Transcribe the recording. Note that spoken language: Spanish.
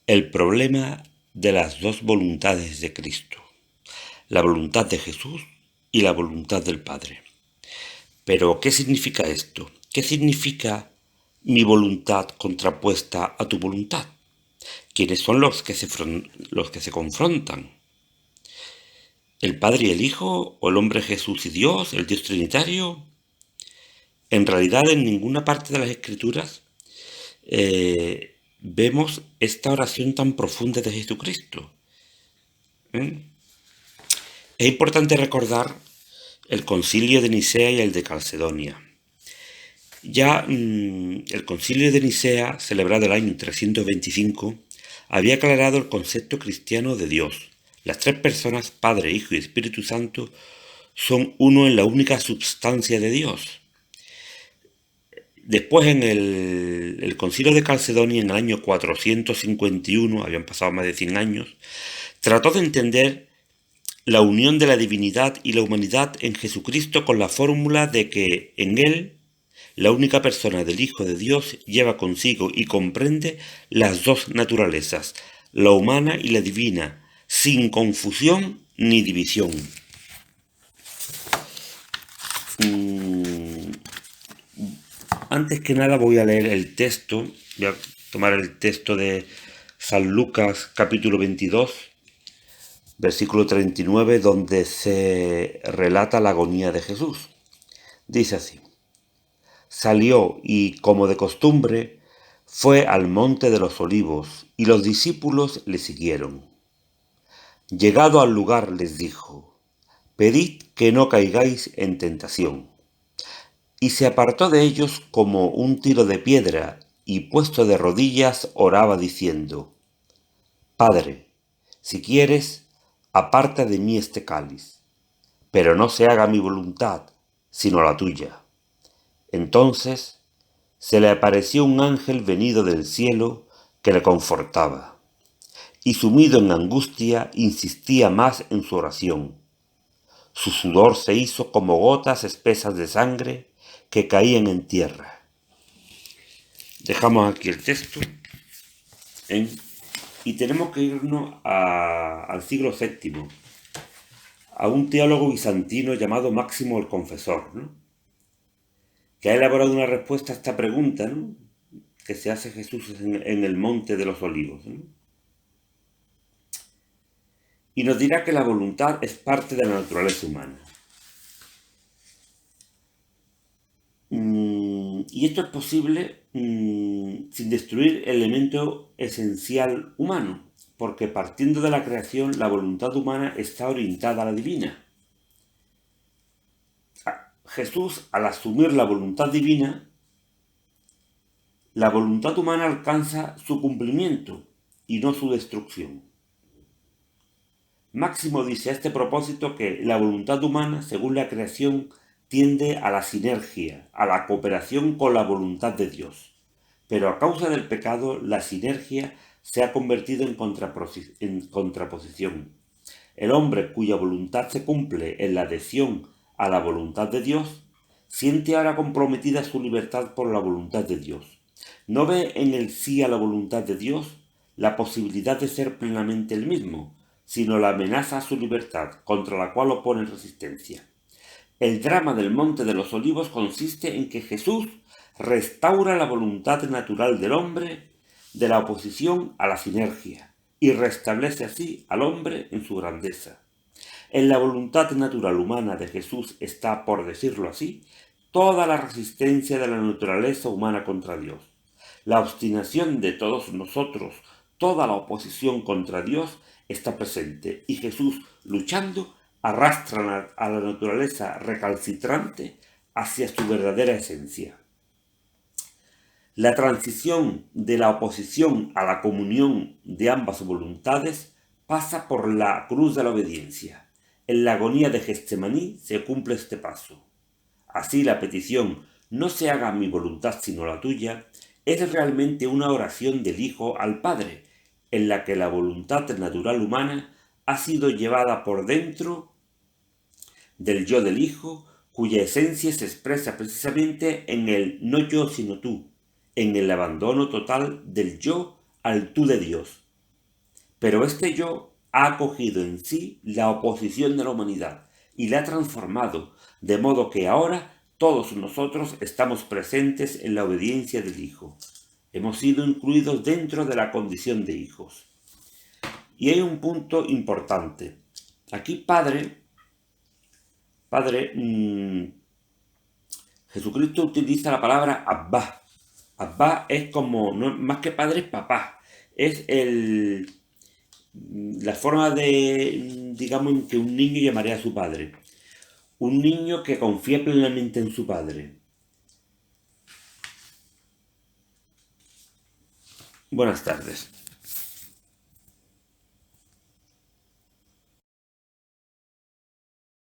El problema de las dos voluntades de Cristo, la voluntad de Jesús y la voluntad del Padre. Pero, ¿qué significa esto? ¿Qué significa mi voluntad contrapuesta a tu voluntad? ¿Quiénes son los que se confrontan? ¿El Padre y el Hijo? ¿O el hombre Jesús y Dios? ¿El Dios Trinitario? En realidad, en ninguna parte de las Escrituras vemos esta oración tan profunda de Jesucristo. ¿Eh? Es importante recordar el concilio de Nicea y el de Calcedonia. Ya el concilio de Nicea, celebrado el año 325, había aclarado el concepto cristiano de Dios. Las tres personas, Padre, Hijo y Espíritu Santo, son uno en la única substancia de Dios. Después, en el concilio de Calcedonia, en el año 451, habían pasado más de 100 años, trató de entender la unión de la divinidad y la humanidad en Jesucristo con la fórmula de que en Él, la única persona del Hijo de Dios, lleva consigo y comprende las dos naturalezas, la humana y la divina, sin confusión ni división. Antes que nada voy a leer el texto, voy a tomar el texto de San Lucas capítulo 22, versículo 39, donde se relata la agonía de Jesús. Dice así: salió y, como de costumbre, fue al monte de los olivos, y los discípulos le siguieron. Llegado al lugar les dijo: pedid que no caigáis en tentación. Y se apartó de ellos como un tiro de piedra, y puesto de rodillas oraba diciendo: Padre, si quieres, aparta de mí este cáliz, pero no se haga mi voluntad, sino la tuya. Entonces se le apareció un ángel venido del cielo que le confortaba, y sumido en angustia insistía más en su oración. Su sudor se hizo como gotas espesas de sangre que caían en tierra. Dejamos aquí el texto y tenemos que irnos al siglo VII, a un teólogo bizantino llamado Máximo el Confesor, ¿no? Que ha elaborado una respuesta a esta pregunta, ¿no?, que se hace Jesús en el monte de los olivos, ¿no? Y nos dirá que la voluntad es parte de la naturaleza humana. Y esto es posible sin destruir el elemento esencial humano, porque partiendo de la creación, la voluntad humana está orientada a la divina. Jesús, al asumir la voluntad divina, la voluntad humana alcanza su cumplimiento y no su destrucción. Máximo dice a este propósito que la voluntad humana, según la creación, tiende a la sinergia, a la cooperación con la voluntad de Dios. Pero a causa del pecado, la sinergia se ha convertido en contraposición. El hombre cuya voluntad se cumple en la adhesión a la voluntad de Dios, siente ahora comprometida su libertad por la voluntad de Dios. No ve en el sí a la voluntad de Dios la posibilidad de ser plenamente el mismo, sino la amenaza a su libertad, contra la cual opone resistencia. El drama del Monte de los Olivos consiste en que Jesús restaura la voluntad natural del hombre de la oposición a la sinergia y restablece así al hombre en su grandeza. En la voluntad natural humana de Jesús está, por decirlo así, toda la resistencia de la naturaleza humana contra Dios. La obstinación de todos nosotros, toda la oposición contra Dios está presente, y Jesús, luchando, arrastra a la naturaleza recalcitrante hacia su verdadera esencia. La transición de la oposición a la comunión de ambas voluntades pasa por la cruz de la obediencia. En la agonía de Getsemaní se cumple este paso. Así la petición «no se haga mi voluntad sino la tuya» es realmente una oración del Hijo al Padre, en la que la voluntad natural humana ha sido llevada por dentro del yo del Hijo, cuya esencia se expresa precisamente en el no yo sino tú, en el abandono total del yo al tú de Dios. Pero este yo ha acogido en sí la oposición de la humanidad y la ha transformado, de modo que ahora todos nosotros estamos presentes en la obediencia del Hijo. Hemos sido incluidos dentro de la condición de hijos. Y hay un punto importante. Aquí Padre, Jesucristo utiliza la palabra Abba. Abba es como, no, más que padre, es papá. Es la forma de, digamos, en que un niño llamaría a su padre. Un niño que confía plenamente en su padre. Buenas tardes.